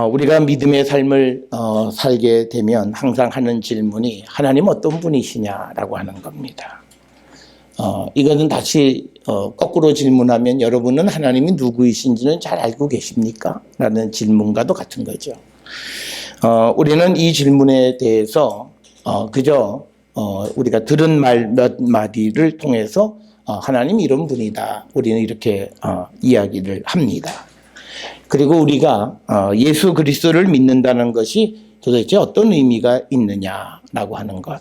우리가 믿음의 삶을 살게 되면 항상 하는 질문이 하나님 어떤 분이시냐라고 하는 겁니다. 이거는 다시 거꾸로 질문하면 여러분은 하나님이 누구이신지는 잘 알고 계십니까? 라는 질문과도 같은 거죠. 우리는 이 질문에 대해서 그저 우리가 들은 말 몇 마디를 통해서 하나님 이런 분이다. 우리는 이렇게 이야기를 합니다. 그리고 우리가 예수 그리스도를 믿는다는 것이 도대체 어떤 의미가 있느냐라고 하는 것.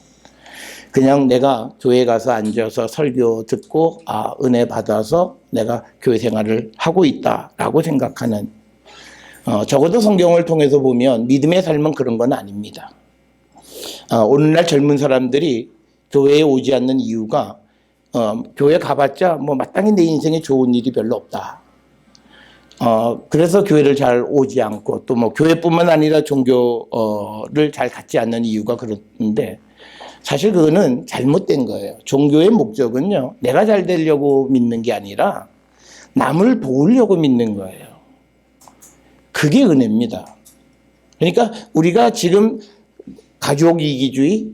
그냥 내가 교회 가서 앉아서 설교 듣고 은혜 받아서 내가 교회 생활을 하고 있다라고 생각하는, 적어도 성경을 통해서 보면 믿음의 삶은 그런 건 아닙니다. 오늘날 젊은 사람들이 교회에 오지 않는 이유가 교회 가봤자 뭐 마땅히 내 인생에 좋은 일이 별로 없다. 그래서 교회를 잘 오지 않고 또 뭐 교회뿐만 아니라 종교를 잘 갖지 않는 이유가 그런데 사실 그거는 잘못된 거예요. 종교의 목적은요, 내가 잘 되려고 믿는 게 아니라 남을 도우려고 믿는 거예요. 그게 은혜입니다. 그러니까 우리가 지금 가족 이기주의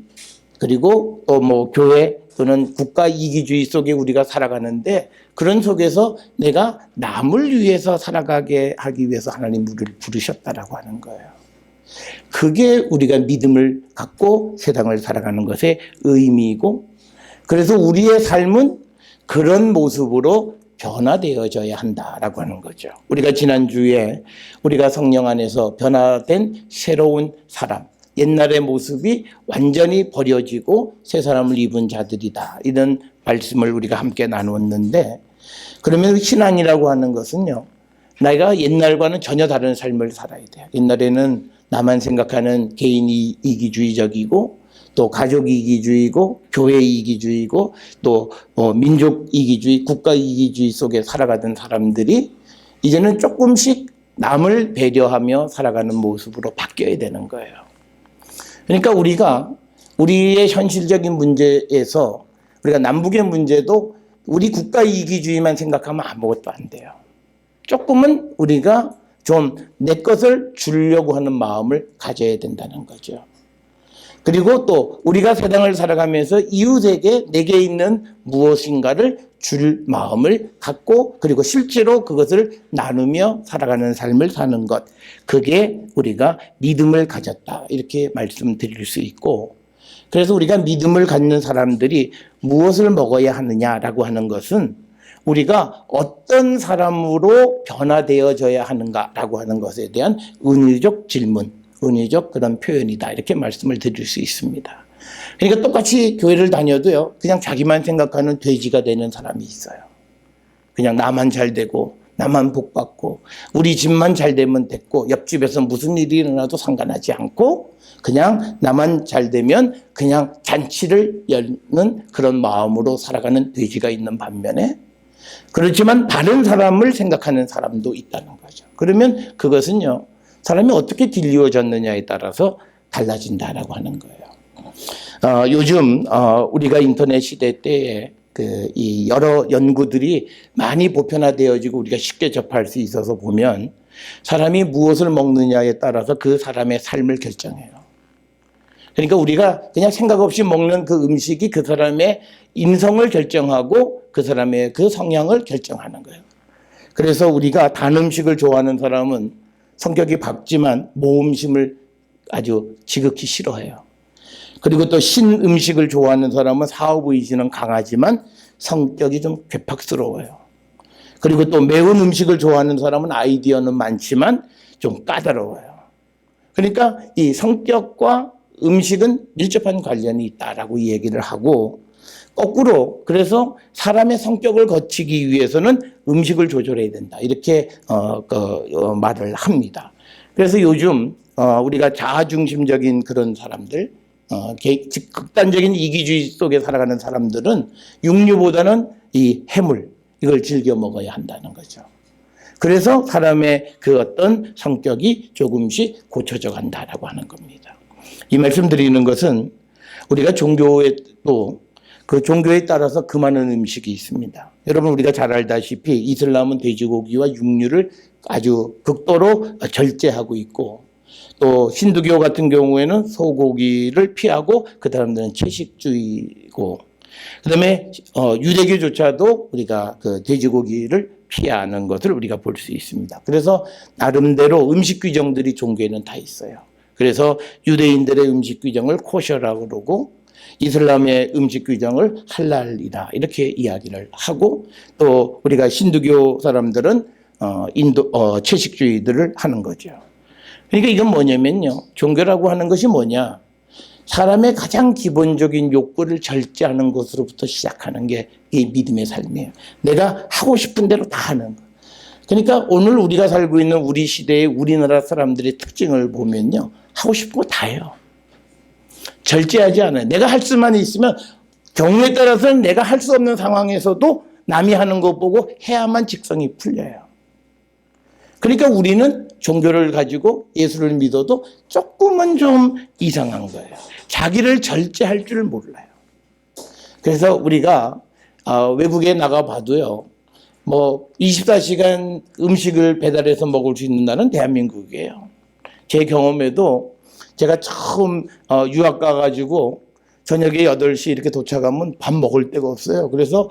그리고 또 뭐 교회 또는 국가 이기주의 속에 우리가 살아가는데 그런 속에서 내가 남을 위해서 살아가게 하기 위해서 하나님 우리를 부르셨다라고 하는 거예요. 그게 우리가 믿음을 갖고 세상을 살아가는 것의 의미이고, 그래서 우리의 삶은 그런 모습으로 변화되어져야 한다라고 하는 거죠. 우리가 지난주에 우리가 성령 안에서 변화된 새로운 사람, 옛날의 모습이 완전히 버려지고 새 사람을 입은 자들이다, 이런 말씀을 우리가 함께 나누었는데, 그러면 신앙이라고 하는 것은요, 내가 옛날과는 전혀 다른 삶을 살아야 돼요. 옛날에는 나만 생각하는 개인이 이기주의적이고 또 가족 이기주의고 교회 이기주의고 또 민족 이기주의, 국가 이기주의 속에 살아가던 사람들이 이제는 조금씩 남을 배려하며 살아가는 모습으로 바뀌어야 되는 거예요. 그러니까 우리가 우리의 현실적인 문제에서 우리가 남북의 문제도 우리 국가 이기주의만 생각하면 아무것도 안 돼요. 조금은 우리가 좀 내 것을 주려고 하는 마음을 가져야 된다는 거죠. 그리고 또 우리가 세상을 살아가면서 이웃에게 내게 있는 무엇인가를 줄 마음을 갖고 그리고 실제로 그것을 나누며 살아가는 삶을 사는 것, 그게 우리가 믿음을 가졌다, 이렇게 말씀드릴 수 있고, 그래서 우리가 믿음을 갖는 사람들이 무엇을 먹어야 하느냐라고 하는 것은 우리가 어떤 사람으로 변화되어져야 하는가라고 하는 것에 대한 은유적 질문, 은유적 그런 표현이다, 이렇게 말씀을 드릴 수 있습니다. 그러니까 똑같이 교회를 다녀도요, 그냥 자기만 생각하는 돼지가 되는 사람이 있어요. 그냥 나만 잘 되고 나만 복 받고 우리 집만 잘 되면 됐고 옆집에서 무슨 일이 일어나도 상관하지 않고 그냥 나만 잘 되면 그냥 잔치를 여는 그런 마음으로 살아가는 돼지가 있는 반면에, 그렇지만 다른 사람을 생각하는 사람도 있다는 거죠. 그러면 그것은요, 사람이 어떻게 길리워졌느냐에 따라서 달라진다라고 하는 거예요. 요즘 우리가 인터넷 시대 때에 이 여러 연구들이 많이 보편화되어지고 우리가 쉽게 접할 수 있어서 보면 사람이 무엇을 먹느냐에 따라서 그 사람의 삶을 결정해요. 그러니까 우리가 그냥 생각 없이 먹는 그 음식이 그 사람의 인성을 결정하고 그 사람의 그 성향을 결정하는 거예요. 그래서 우리가 단 음식을 좋아하는 사람은 성격이 밝지만 모음심을 아주 지극히 싫어해요. 그리고 또 신 음식을 좋아하는 사람은 사업 의지는 강하지만 성격이 좀 괴팍스러워요. 그리고 또 매운 음식을 좋아하는 사람은 아이디어는 많지만 좀 까다로워요. 그러니까 이 성격과 음식은 밀접한 관련이 있다라고 얘기를 하고, 거꾸로 그래서 사람의 성격을 거치기 위해서는 음식을 조절해야 된다, 이렇게 말을 합니다. 그래서 요즘 우리가 자아중심적인 그런 사람들, 극단적인 이기주의 속에 살아가는 사람들은 육류보다는 이 해물, 이걸 즐겨 먹어야 한다는 거죠. 그래서 사람의 그 어떤 성격이 조금씩 고쳐져 간다라고 하는 겁니다. 이 말씀 드리는 것은 우리가 종교에 또 그 종교에 따라서 그 많은 음식이 있습니다. 여러분 우리가 잘 알다시피 이슬람은 돼지고기와 육류를 아주 극도로 절제하고 있고 또 힌두교 같은 경우에는 소고기를 피하고 그 사람들은 채식주의고 그다음에 유대교조차도 우리가 그 돼지고기를 피하는 것을 우리가 볼 수 있습니다. 그래서 나름대로 음식 규정들이 종교에는 다 있어요. 그래서 유대인들의 음식 규정을 코셔라고 그러고 이슬람의 음식 규정을 할랄이다 이렇게 이야기를 하고 또 우리가 힌두교 사람들은 채식주의들을 하는 거죠. 그러니까 이건 뭐냐면요. 종교라고 하는 것이 뭐냐. 사람의 가장 기본적인 욕구를 절제하는 것으로부터 시작하는 게 이 믿음의 삶이에요. 내가 하고 싶은 대로 다 하는 거. 그러니까 오늘 우리가 살고 있는 우리 시대의 우리나라 사람들의 특징을 보면요. 하고 싶은 거 다 해요. 절제하지 않아요. 내가 할 수만 있으면 경우에 따라서는 내가 할 수 없는 상황에서도 남이 하는 거 보고 해야만 직성이 풀려요. 그러니까 우리는 종교를 가지고 예수를 믿어도 조금은 좀 이상한 거예요. 자기를 절제할 줄 몰라요. 그래서 우리가 외국에 나가봐도요. 뭐 24시간 음식을 배달해서 먹을 수 있는 나라는 대한민국이에요. 제 경험에도 제가 처음 유학 가가지고 저녁에 8시 이렇게 도착하면 밥 먹을 데가 없어요. 그래서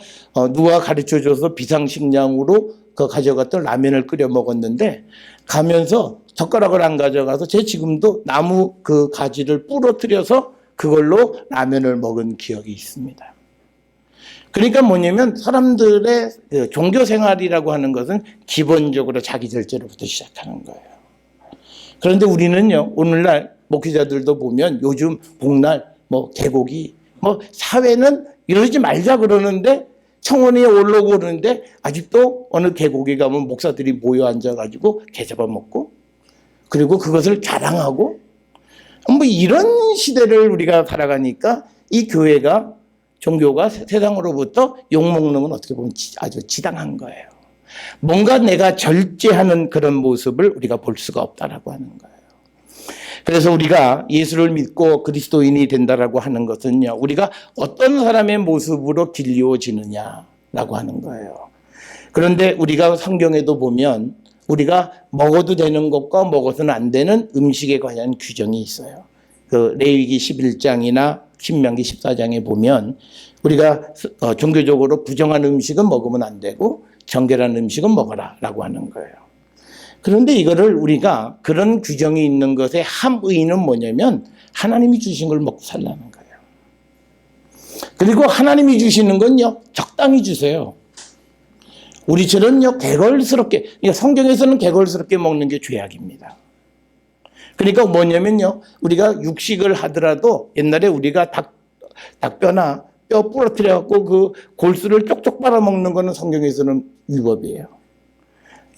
누가 가르쳐줘서 비상식량으로 그 가져갔던 라면을 끓여 먹었는데 가면서 젓가락을 안 가져가서 제 지금도 나무 그 가지를 부러뜨려서 그걸로 라면을 먹은 기억이 있습니다. 그러니까 뭐냐면 사람들의 종교 생활이라고 하는 것은 기본적으로 자기 절제로부터 시작하는 거예요. 그런데 우리는요, 오늘날 목회자들도 보면 요즘 복날, 뭐 개고기, 뭐 사회는 이러지 말자 그러는데 청원에 올라오고 그러는데 아직도 어느 개고기 가면 목사들이 모여 앉아가지고 게 잡아먹고 그리고 그것을 자랑하고 뭐 이런 시대를 우리가 살아가니까 이 교회가 종교가 세상으로부터 욕먹는 건 어떻게 보면 아주 지당한 거예요. 뭔가 내가 절제하는 그런 모습을 우리가 볼 수가 없다라고 하는 거예요. 그래서 우리가 예수를 믿고 그리스도인이 된다라고 하는 것은요, 우리가 어떤 사람의 모습으로 길리워지느냐라고 하는 거예요. 그런데 우리가 성경에도 보면 우리가 먹어도 되는 것과 먹어서는 안 되는 음식에 관한 규정이 있어요. 그 레위기 11장이나 신명기 14장에 보면 우리가 종교적으로 부정한 음식은 먹으면 안 되고 정결한 음식은 먹어라라고 하는 거예요. 그런데 이거를 우리가 그런 규정이 있는 것의 함의는 뭐냐면 하나님이 주신 걸 먹고 살라는 거예요. 그리고 하나님이 주시는 건요, 적당히 주세요. 우리처럼요, 개걸스럽게, 그러니까 성경에서는 개걸스럽게 먹는 게 죄악입니다. 그러니까 뭐냐면요, 우리가 육식을 하더라도 옛날에 우리가 닭뼈나 뼈 부러뜨려갖고 그 골수를 쪽쪽 빨아먹는 거는 성경에서는 위법이에요.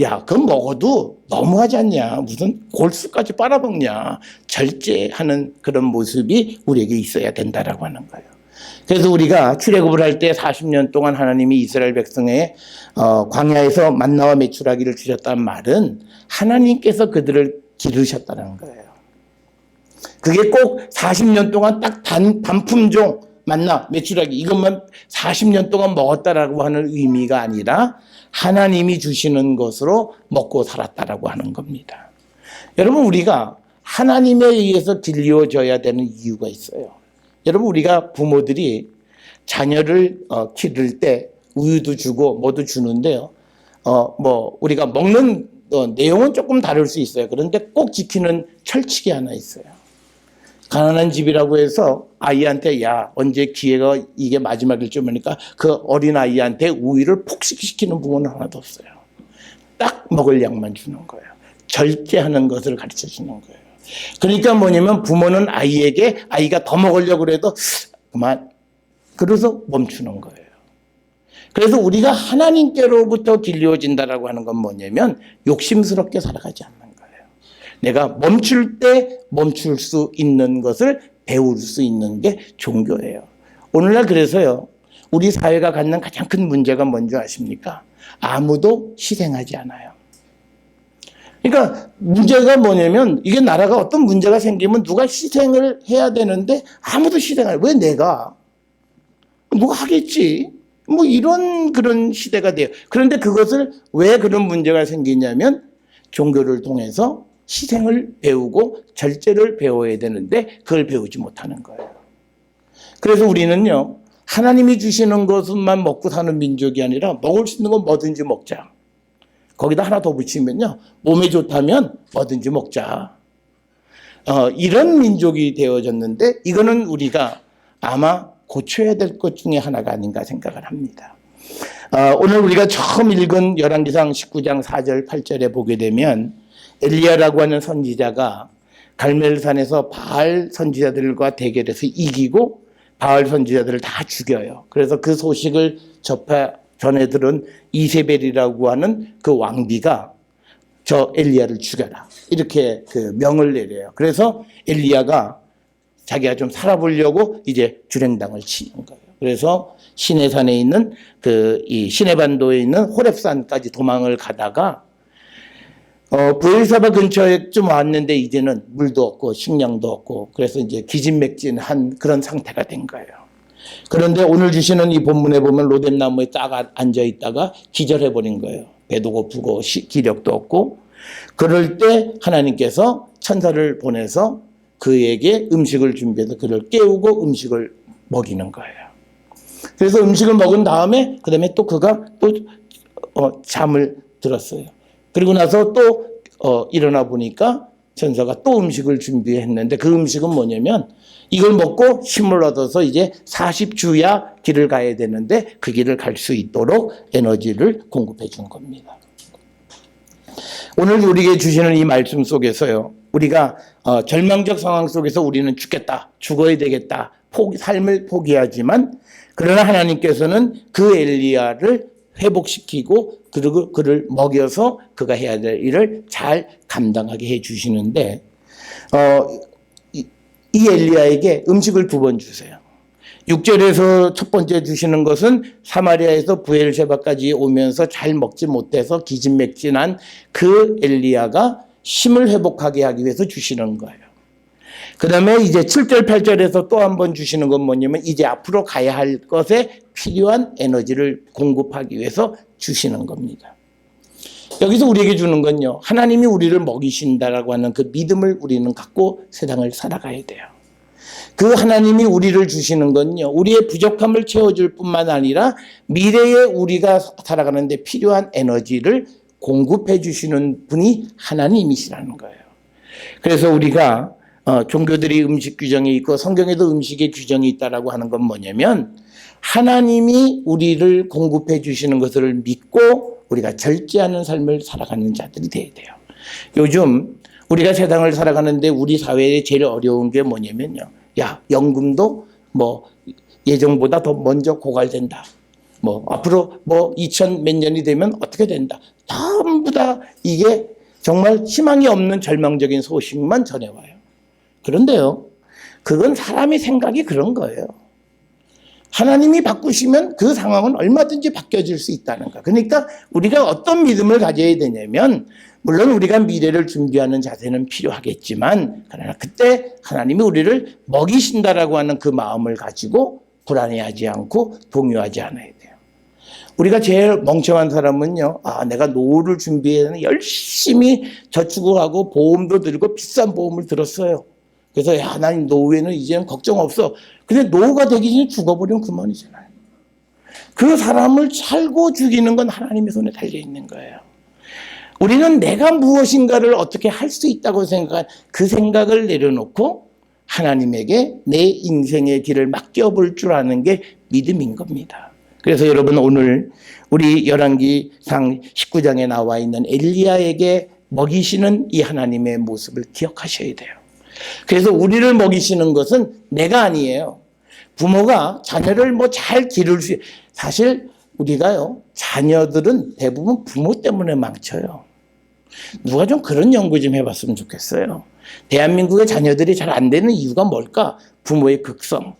야, 그건 먹어도 너무하지 않냐. 무슨 골수까지 빨아먹냐. 절제하는 그런 모습이 우리에게 있어야 된다라고 하는 거예요. 그래서 우리가 출애굽을 할 때 40년 동안 하나님이 이스라엘 백성의 광야에서 만나와 메추라기를 주셨다는 말은 하나님께서 그들을 기르셨다는 거예요. 그게 꼭 40년 동안 딱 단품종 만나 메추라기 이것만 40년 동안 먹었다라고 하는 의미가 아니라 하나님이 주시는 것으로 먹고 살았다라고 하는 겁니다. 여러분 우리가 하나님에 의해서 길리워져야 되는 이유가 있어요. 여러분 우리가 부모들이 자녀를 기를 때 우유도 주고 뭐도 주는데요. 뭐 우리가 먹는 내용은 조금 다를 수 있어요. 그런데 꼭 지키는 철칙이 하나 있어요. 가난한 집이라고 해서 아이한테 야 언제 기회가 이게 마지막일 줄 모르니까 그 어린 아이한테 우유를 폭식시키는 부모는 하나도 없어요. 딱 먹을 양만 주는 거예요. 절제하는 것을 가르쳐 주는 거예요. 그러니까 뭐냐면 부모는 아이에게 아이가 더 먹으려고 해도 그만 그래서 멈추는 거예요. 그래서 우리가 하나님께로부터 길리워진다라고 하는 건 뭐냐면 욕심스럽게 살아가지 않는 거예요. 내가 멈출 때 멈출 수 있는 것을 배울 수 있는 게 종교예요. 오늘날 그래서요. 우리 사회가 갖는 가장 큰 문제가 뭔지 아십니까? 아무도 희생하지 않아요. 그러니까 문제가 뭐냐면 이게 나라가 어떤 문제가 생기면 누가 희생을 해야 되는데 아무도 희생을 왜 내가 누가 하겠지. 뭐 이런 그런 시대가 돼요. 그런데 그것을 왜 그런 문제가 생기냐면 종교를 통해서 희생을 배우고 절제를 배워야 되는데 그걸 배우지 못하는 거예요. 그래서 우리는요, 하나님이 주시는 것만 먹고 사는 민족이 아니라 먹을 수 있는 건 뭐든지 먹자. 거기다 하나 더 붙이면요, 몸에 좋다면 뭐든지 먹자. 이런 민족이 되어졌는데 이거는 우리가 아마 고쳐야 될 것 중에 하나가 아닌가 생각을 합니다. 오늘 우리가 처음 읽은 열왕기상 19장 4절 8절에 보게 되면 엘리야라고 하는 선지자가 갈멜산에서 바알 선지자들과 대결해서 이기고 바알 선지자들을 다 죽여요. 그래서 그 소식을 전해 들은 이세벨이라고 하는 그 왕비가 저 엘리야를 죽여라, 이렇게 그 명을 내려요. 그래서 엘리야가 자기가 좀 살아보려고 이제 주랭당을 치는 거예요. 그래서 시내산에 있는 이 시내반도에 있는 호렙산까지 도망을 가다가 브엘사바 근처에 좀 왔는데 이제는 물도 없고 식량도 없고 그래서 이제 기진맥진한 그런 상태가 된 거예요. 그런데 오늘 주시는 이 본문에 보면 로뎀나무에 딱 앉아 있다가 기절해 버린 거예요. 배도 고프고 기력도 없고. 그럴 때 하나님께서 천사를 보내서 그에게 음식을 준비해서 그를 깨우고 음식을 먹이는 거예요. 그래서 음식을 먹은 다음에 그다음에 또 그가 또 잠을 들었어요. 그리고 나서 또 일어나 보니까 천사가 또 음식을 준비했는데 그 음식은 뭐냐면 이걸 먹고 힘을 얻어서 이제 40주야 길을 가야 되는데 그 길을 갈 수 있도록 에너지를 공급해 준 겁니다. 오늘 우리에게 주시는 이 말씀 속에서요, 우리가 절망적 상황 속에서 우리는 죽겠다, 죽어야 되겠다, 삶을 포기하지만 그러나 하나님께서는 그 엘리야를 회복시키고 그리고 그를 먹여서 그가 해야 될 일을 잘 감당하게 해 주시는데 이 엘리야에게 음식을 2번 주세요. 6절에서 첫 번째 주시는 것은 사마리아에서 부엘셰바까지 오면서 잘 먹지 못해서 기진맥진한 그 엘리야가 힘을 회복하게 하기 위해서 주시는 거예요. 그 다음에 이제 7절, 8절에서 또 한 번 주시는 건 뭐냐면 이제 앞으로 가야 할 것에 필요한 에너지를 공급하기 위해서 주시는 겁니다. 여기서 우리에게 주는 건요, 하나님이 우리를 먹이신다라고 하는 그 믿음을 우리는 갖고 세상을 살아가야 돼요. 그 하나님이 우리를 주시는 건요, 우리의 부족함을 채워줄 뿐만 아니라 미래에 우리가 살아가는데 필요한 에너지를 공급해 주시는 분이 하나님이시라는 거예요. 그래서 우리가 종교들이 음식 규정이 있고 성경에도 음식의 규정이 있다라고 하는 건 뭐냐면 하나님이 우리를 공급해 주시는 것을 믿고 우리가 절제하는 삶을 살아가는 자들이 돼야 돼요. 요즘 우리가 세상을 살아가는데 우리 사회에 제일 어려운 게 뭐냐면요, 야, 연금도 뭐 예정보다 더 먼저 고갈된다. 뭐 앞으로 뭐 2000 몇 년이 되면 어떻게 된다. 전부 다 이게 정말 희망이 없는 절망적인 소식만 전해와요. 그런데요, 그건 사람의 생각이 그런 거예요. 하나님이 바꾸시면 그 상황은 얼마든지 바뀌어질 수 있다는 거. 그러니까 우리가 어떤 믿음을 가져야 되냐면, 물론 우리가 미래를 준비하는 자세는 필요하겠지만, 그러나 그때 하나님이 우리를 먹이신다라고 하는 그 마음을 가지고 불안해하지 않고 동요하지 않아야 돼요. 우리가 제일 멍청한 사람은요, 내가 노후를 준비해서 열심히 저축을 하고 보험도 들고 비싼 보험을 들었어요. 그래서 난 노후에는 이제는 걱정 없어. 근데 노후가 되기 전에 죽어버리면 그만이잖아요. 그 사람을 살고 죽이는 건 하나님의 손에 달려있는 거예요. 우리는 내가 무엇인가를 어떻게 할 수 있다고 생각한 그 생각을 내려놓고 하나님에게 내 인생의 길을 맡겨볼 줄 아는 게 믿음인 겁니다. 그래서 여러분, 오늘 우리 열왕기상 19장에 나와 있는 엘리야에게 먹이시는 이 하나님의 모습을 기억하셔야 돼요. 그래서 우리를 먹이시는 것은 내가 아니에요. 부모가 자녀를 잘 기를 수, 사실 우리가요, 자녀들은 대부분 부모 때문에 망쳐요. 누가 좀 그런 연구 좀 해봤으면 좋겠어요. 대한민국의 자녀들이 잘 안 되는 이유가 뭘까? 부모의 극성.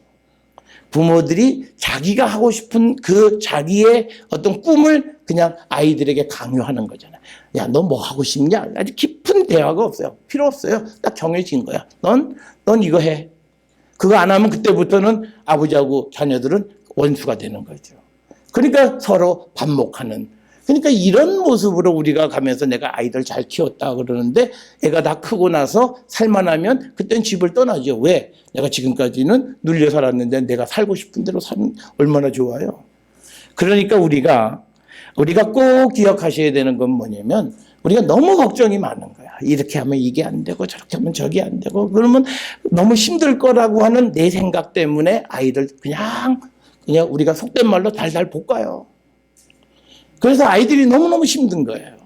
부모들이 자기가 하고 싶은 그 자기의 어떤 꿈을 그냥 아이들에게 강요하는 거잖아요. 야, 너 뭐 하고 싶냐? 아주 깊은 대화가 없어요. 필요 없어요. 딱 정해진 거야. 넌 이거 해. 그거 안 하면 그때부터는 아버지하고 자녀들은 원수가 되는 거죠. 그러니까 서로 반목하는. 그러니까 이런 모습으로 우리가 가면서 내가 아이들 잘 키웠다 그러는데 애가 다 크고 나서 살만하면 그땐 집을 떠나죠. 왜? 내가 지금까지는 눌려 살았는데 내가 살고 싶은 대로 사는 얼마나 좋아요. 그러니까 우리가 꼭 기억하셔야 되는 건 뭐냐면 우리가 너무 걱정이 많은 거야. 이렇게 하면 이게 안 되고 저렇게 하면 저게 안 되고 그러면 너무 힘들 거라고 하는 내 생각 때문에 아이들 그냥 우리가 속된 말로 달달 볶아요. 그래서 아이들이 너무너무 힘든 거예요.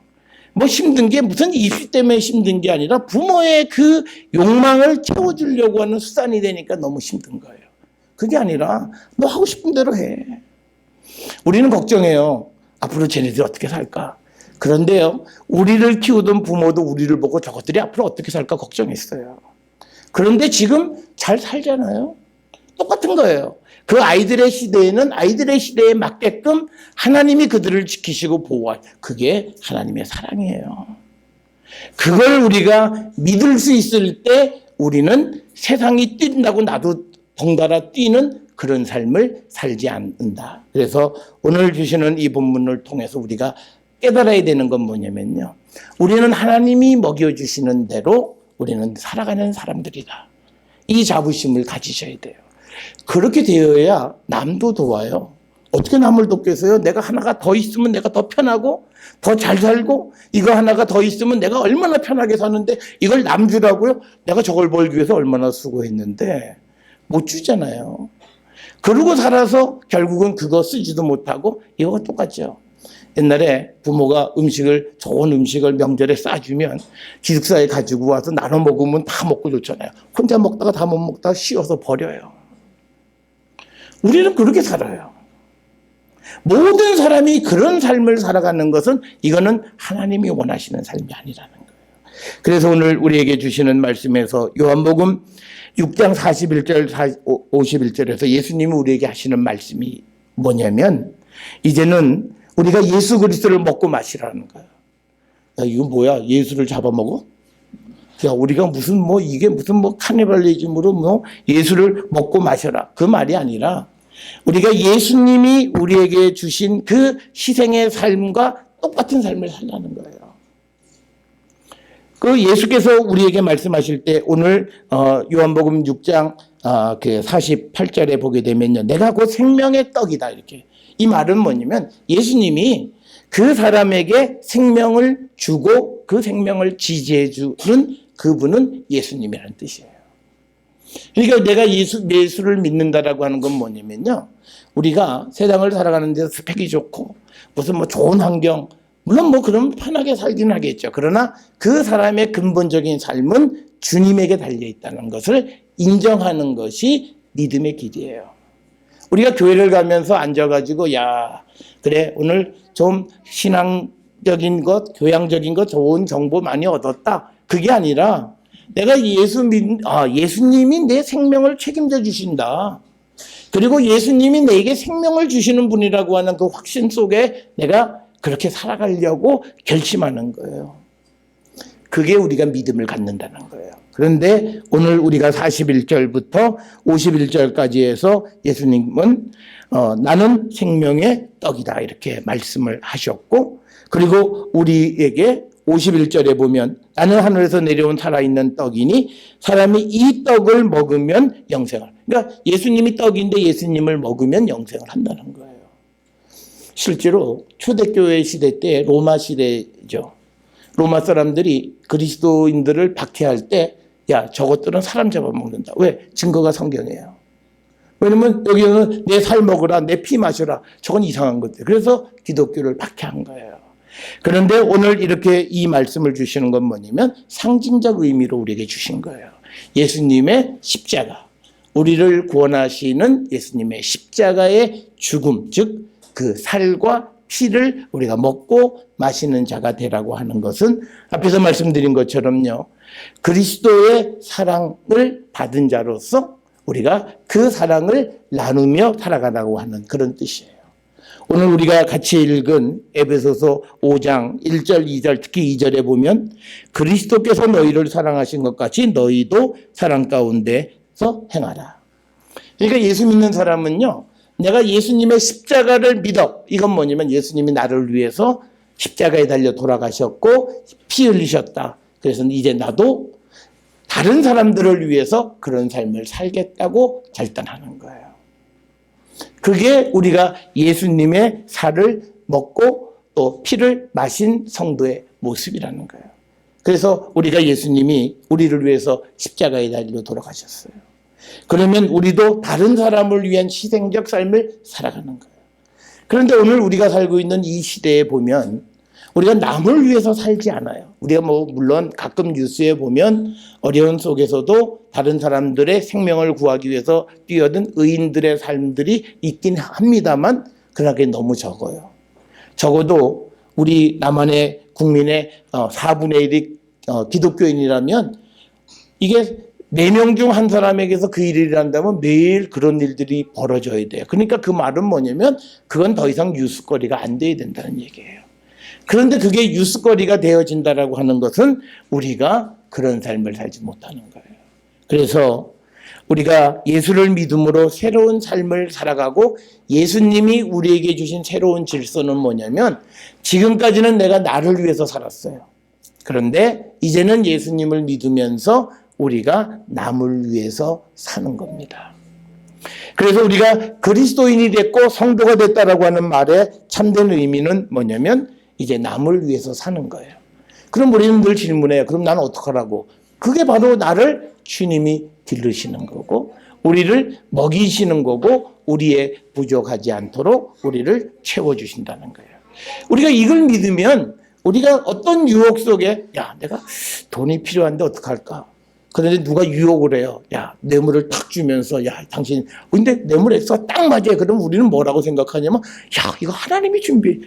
뭐 힘든 게 무슨 입시 때문에 힘든 게 아니라 부모의 그 욕망을 채워주려고 하는 수단이 되니까 너무 힘든 거예요. 그게 아니라 너 하고 싶은 대로 해. 우리는 걱정해요. 앞으로 쟤네들이 어떻게 살까? 그런데요, 우리를 키우던 부모도 우리를 보고 저것들이 앞으로 어떻게 살까 걱정했어요. 그런데 지금 잘 살잖아요. 똑같은 거예요. 그 아이들의 시대에는 아이들의 시대에 맞게끔 하나님이 그들을 지키시고 보호할, 그게 하나님의 사랑이에요. 그걸 우리가 믿을 수 있을 때 우리는 세상이 뛴다고 나도 덩달아 뛰는 그런 삶을 살지 않는다. 그래서 오늘 주시는 이 본문을 통해서 우리가 깨달아야 되는 건 뭐냐면요, 우리는 하나님이 먹여주시는 대로 우리는 살아가는 사람들이다. 이 자부심을 가지셔야 돼요. 그렇게 되어야 남도 도와요. 어떻게 남을 돕겠어요? 내가 하나가 더 있으면 내가 더 편하고 더 잘 살고, 이거 하나가 더 있으면 내가 얼마나 편하게 사는데 이걸 남 주라고요? 내가 저걸 벌기 위해서 얼마나 수고했는데 못 주잖아요. 그러고 살아서 결국은 그거 쓰지도 못하고. 이거가 똑같죠. 옛날에 부모가 좋은 음식을 명절에 싸주면 기숙사에 가지고 와서 나눠 먹으면 다 먹고 좋잖아요. 혼자 먹다가 다 못 먹다가 씌워서 버려요. 우리는 그렇게 살아요. 모든 사람이 그런 삶을 살아가는 것은 이거는 하나님이 원하시는 삶이 아니라는 거예요. 그래서 오늘 우리에게 주시는 말씀에서 요한복음 6장 41절 51절에서 예수님이 우리에게 하시는 말씀이 뭐냐면, 이제는 우리가 예수 그리스도를 먹고 마시라는 거예요. 야, 이거 뭐야? 예수를 잡아먹어? 야, 우리가 이게 무슨 카니발리즘으로 예수를 먹고 마셔라. 그 말이 아니라 우리가 예수님이 우리에게 주신 그 희생의 삶과 똑같은 삶을 살라는 거예요. 그 예수께서 우리에게 말씀하실 때 오늘 요한복음 6장 그 48절에 보게 되면요, 내가 곧 생명의 떡이다, 이렇게. 이 말은 뭐냐면 예수님이 그 사람에게 생명을 주고 그 생명을 지지해 주는 그분은 예수님이라는 뜻이에요. 그러니까 내가 예수를 믿는다라고 하는 건 뭐냐면요, 우리가 세상을 살아가는 데서 스펙이 좋고 무슨 좋은 환경, 물론 그럼 편하게 살긴 하겠죠. 그러나 그 사람의 근본적인 삶은 주님에게 달려 있다는 것을 인정하는 것이 믿음의 길이에요. 우리가 교회를 가면서 앉아가지고 그래 오늘 좀 신앙적인 것, 교양적인 것 좋은 정보 많이 얻었다, 그게 아니라 내가 예수님이 내 생명을 책임져 주신다, 그리고 예수님이 내게 생명을 주시는 분이라고 하는 그 확신 속에 내가 그렇게 살아가려고 결심하는 거예요. 그게 우리가 믿음을 갖는다는 거예요. 그런데 오늘 우리가 41절부터 51절까지 해서 예수님은 나는 생명의 떡이다, 이렇게 말씀을 하셨고, 그리고 우리에게 51절에 보면 나는 하늘에서 내려온 살아있는 떡이니 사람이 이 떡을 먹으면 영생을, 그러니까 예수님이 떡인데 예수님을 먹으면 영생을 한다는 거예요. 실제로 초대교회 시대 때, 로마 시대죠. 로마 사람들이 그리스도인들을 박해할 때 저것들은 사람 잡아먹는다. 왜? 증거가 성경이에요. 왜냐면 여기는 내 살 먹으라, 내 피 마셔라, 저건 이상한 것들. 그래서 기독교를 박해한 거예요. 그런데 오늘 이렇게 이 말씀을 주시는 건 뭐냐면 상징적 의미로 우리에게 주신 거예요. 예수님의 십자가, 우리를 구원하시는 예수님의 십자가의 죽음, 즉 그 살과 피를 우리가 먹고 마시는 자가 되라고 하는 것은 앞에서 말씀드린 것처럼요, 그리스도의 사랑을 받은 자로서 우리가 그 사랑을 나누며 살아가라고 하는 그런 뜻이에요. 오늘 우리가 같이 읽은 에베소서 5장 1절 2절, 특히 2절에 보면 그리스도께서 너희를 사랑하신 것 같이 너희도 사랑 가운데서 행하라. 그러니까 예수 믿는 사람은요, 내가 예수님의 십자가를 믿어. 이건 뭐냐면 예수님이 나를 위해서 십자가에 달려 돌아가셨고 피 흘리셨다. 그래서 이제 나도 다른 사람들을 위해서 그런 삶을 살겠다고 결단하는 거예요. 그게 우리가 예수님의 살을 먹고 또 피를 마신 성도의 모습이라는 거예요. 그래서 우리가 예수님이 우리를 위해서 십자가에 달려 돌아가셨어요. 그러면 우리도 다른 사람을 위한 희생적 삶을 살아가는 거예요. 그런데 오늘 우리가 살고 있는 이 시대에 보면 우리가 남을 위해서 살지 않아요. 우리가 물론 가끔 뉴스에 보면 어려운 속에서도 다른 사람들의 생명을 구하기 위해서 뛰어든 의인들의 삶들이 있긴 합니다만 그러나 그게 너무 적어요. 적어도 우리 남한의 국민의 4분의 1이 기독교인이라면 이게 4명 중 한 사람에게서 그 일을 한다면 매일 그런 일들이 벌어져야 돼요. 그러니까 그 말은 뭐냐면 그건 더 이상 뉴스거리가 안 돼야 된다는 얘기예요. 그런데 그게 뉴스거리가 되어진다라고 하는 것은 우리가 그런 삶을 살지 못하는 거예요. 그래서 우리가 예수를 믿음으로 새로운 삶을 살아가고 예수님이 우리에게 주신 새로운 질서는 뭐냐면 지금까지는 내가 나를 위해서 살았어요. 그런데 이제는 예수님을 믿으면서 우리가 남을 위해서 사는 겁니다. 그래서 우리가 그리스도인이 됐고 성도가 됐다라고 하는 말의 참된 의미는 뭐냐면 이제 남을 위해서 사는 거예요. 그럼 우리는 늘 질문해요. 그럼 나는 어떡하라고? 그게 바로 나를 주님이 기르시는 거고 우리를 먹이시는 거고 우리의 부족하지 않도록 우리를 채워주신다는 거예요. 우리가 이걸 믿으면 우리가 어떤 유혹 속에 야 내가 돈이 필요한데 어떡할까? 그런데 누가 유혹을 해요. 야 뇌물을 탁 주면서 야 당신 근데 뇌물 액수가 딱 맞아요. 그럼 우리는 뭐라고 생각하냐면 야 이거 하나님이 준비해.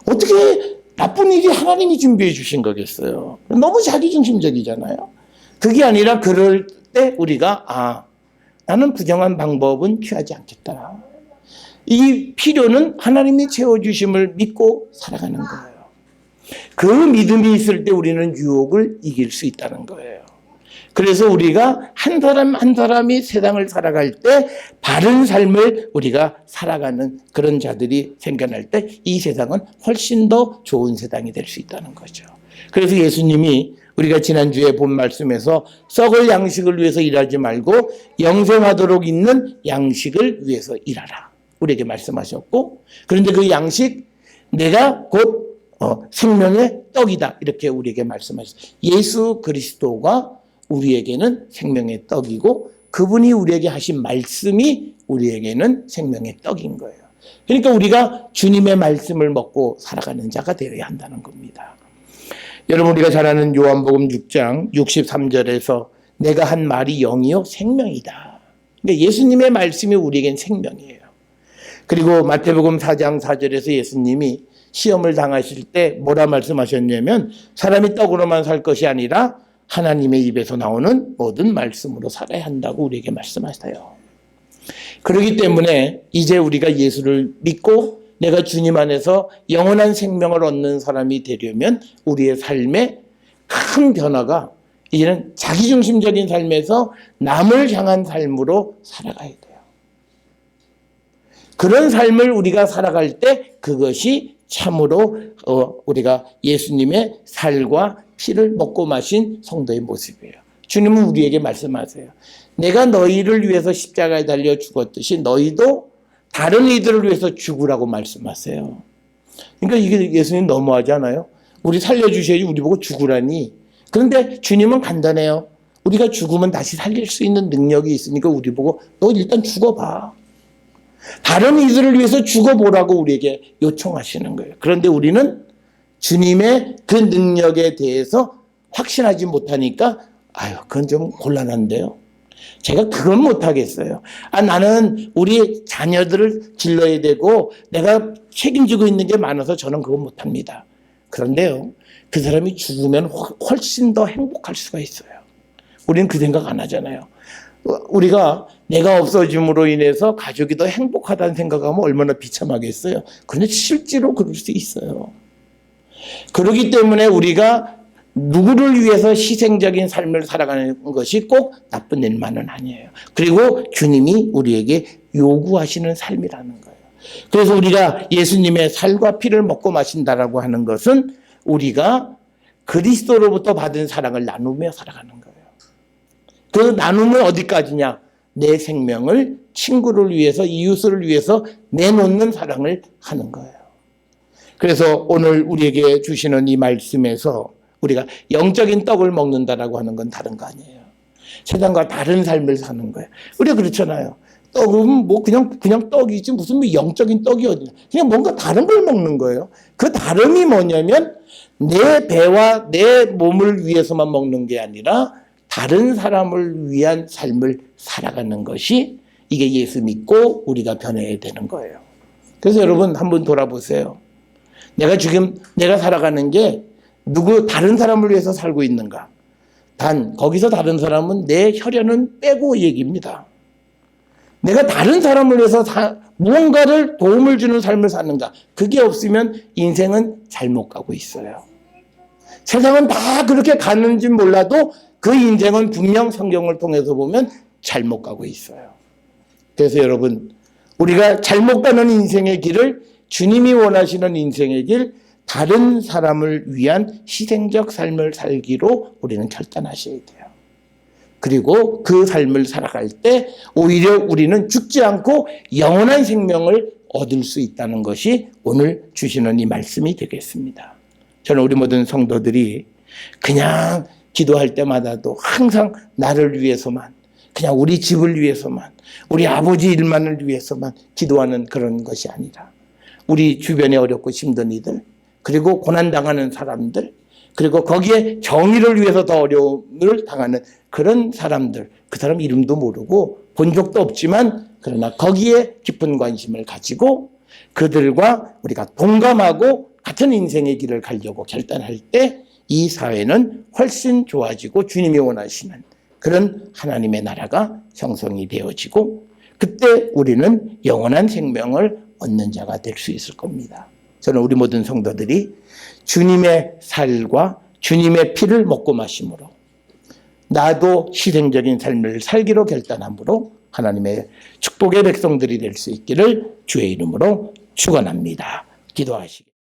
어떻게 나쁜 일이 하나님이 준비해 주신 거겠어요. 너무 자기중심적이잖아요. 그게 아니라 그럴 때 우리가 나는 부정한 방법은 취하지 않겠다. 이 필요는 하나님이 채워주심을 믿고 살아가는 거예요. 그 믿음이 있을 때 우리는 유혹을 이길 수 있다는 거예요. 그래서 우리가 한 사람 한 사람이 세상을 살아갈 때 바른 삶을 우리가 살아가는 그런 자들이 생겨날 때 이 세상은 훨씬 더 좋은 세상이 될 수 있다는 거죠. 그래서 예수님이 우리가 지난주에 본 말씀에서 썩을 양식을 위해서 일하지 말고 영생하도록 있는 양식을 위해서 일하라. 우리에게 말씀하셨고 그런데 그 양식 내가 곧 생명의 떡이다. 이렇게 우리에게 말씀하셨어요. 예수 그리스도가 우리에게는 생명의 떡이고 그분이 우리에게 하신 말씀이 우리에게는 생명의 떡인 거예요. 그러니까 우리가 주님의 말씀을 먹고 살아가는 자가 되어야 한다는 겁니다. 여러분 우리가 잘 아는 요한복음 6장 63절에서 내가 한 말이 영이요 생명이다. 그러니까 예수님의 말씀이 우리에겐 생명이에요. 그리고 마태복음 4장 4절에서 예수님이 시험을 당하실 때 뭐라 말씀하셨냐면 사람이 떡으로만 살 것이 아니라 하나님의 입에서 나오는 모든 말씀으로 살아야 한다고 우리에게 말씀하세요. 그렇기 때문에 이제 우리가 예수를 믿고 내가 주님 안에서 영원한 생명을 얻는 사람이 되려면 우리의 삶에 큰 변화가 이제는 자기중심적인 삶에서 남을 향한 삶으로 살아가야 돼요. 그런 삶을 우리가 살아갈 때 그것이 참으로 우리가 예수님의 살과 피를 먹고 마신 성도의 모습이에요. 주님은 우리에게 말씀하세요. 내가 너희를 위해서 십자가에 달려 죽었듯이 너희도 다른 이들을 위해서 죽으라고 말씀하세요. 그러니까 이게 예수님 너무하지 않아요? 우리 살려주셔야지 우리 보고 죽으라니. 그런데 주님은 간단해요. 우리가 죽으면 다시 살릴 수 있는 능력이 있으니까 우리 보고 너 일단 죽어봐. 다른 이들을 위해서 죽어보라고 우리에게 요청하시는 거예요. 그런데 우리는 주님의 그 능력에 대해서 확신하지 못하니까 그건 좀 곤란한데요. 제가 그건 못하겠어요. 나는 우리 자녀들을 길러야 되고 내가 책임지고 있는 게 많아서 저는 그건 못합니다. 그런데요. 그 사람이 죽으면 훨씬 더 행복할 수가 있어요. 우리는 그 생각 안 하잖아요. 우리가 내가 없어짐으로 인해서 가족이 더 행복하다는 생각하면 얼마나 비참하겠어요. 그런데 실제로 그럴 수 있어요. 그렇기 때문에 우리가 누구를 위해서 희생적인 삶을 살아가는 것이 꼭 나쁜 일만은 아니에요. 그리고 주님이 우리에게 요구하시는 삶이라는 거예요. 그래서 우리가 예수님의 살과 피를 먹고 마신다라고 하는 것은 우리가 그리스도로부터 받은 사랑을 나누며 살아가는 거예요. 그 나눔은 어디까지냐? 내 생명을 친구를 위해서, 이웃을 위해서 내놓는 사랑을 하는 거예요. 그래서 오늘 우리에게 주시는 이 말씀에서 우리가 영적인 떡을 먹는다라고 하는 건 다른 거 아니에요. 세상과 다른 삶을 사는 거예요. 우리가 그렇잖아요. 떡은 뭐 그냥 떡이지 무슨 뭐 영적인 떡이 어디냐. 그냥 뭔가 다른 걸 먹는 거예요. 그 다름이 뭐냐면 내 배와 내 몸을 위해서만 먹는 게 아니라 다른 사람을 위한 삶을 살아가는 것이 이게 예수 믿고 우리가 변해야 되는 거예요. 그래서 여러분 한번 돌아보세요. 내가 살아가는 게 다른 사람을 위해서 살고 있는가? 단 거기서 다른 사람은 내 혈연은 빼고 얘기입니다. 내가 다른 사람을 위해서 무언가를 도움을 주는 삶을 사는가? 그게 없으면 인생은 잘못 가고 있어요. 세상은 다 그렇게 가는지 몰라도 그 인생은 분명 성경을 통해서 보면 잘못 가고 있어요. 그래서 여러분, 우리가 잘못 가는 인생의 길을 주님이 원하시는 인생의 길, 다른 사람을 위한 희생적 삶을 살기로 우리는 결단하셔야 돼요. 그리고 그 삶을 살아갈 때 오히려 우리는 죽지 않고 영원한 생명을 얻을 수 있다는 것이 오늘 주시는 이 말씀이 되겠습니다. 저는 우리 모든 성도들이 그냥 기도할 때마다도 항상 나를 위해서만, 그냥 우리 집을 위해서만, 우리 아버지 일만을 위해서만 기도하는 그런 것이 아니라 우리 주변에 어렵고 힘든 이들, 그리고 고난당하는 사람들, 그리고 거기에 정의를 위해서 더 어려움을 당하는 그런 사람들, 그 사람 이름도 모르고 본 적도 없지만 그러나 거기에 깊은 관심을 가지고 그들과 우리가 동감하고 같은 인생의 길을 가려고 결단할 때 이 사회는 훨씬 좋아지고 주님이 원하시는 그런 하나님의 나라가 형성이 되어지고 그때 우리는 영원한 생명을 얻는 자가 될 수 있을 겁니다. 저는 우리 모든 성도들이 주님의 살과 주님의 피를 먹고 마심으로 나도 희생적인 삶을 살기로 결단함으로 하나님의 축복의 백성들이 될 수 있기를 주의 이름으로 축원합니다. 기도하시기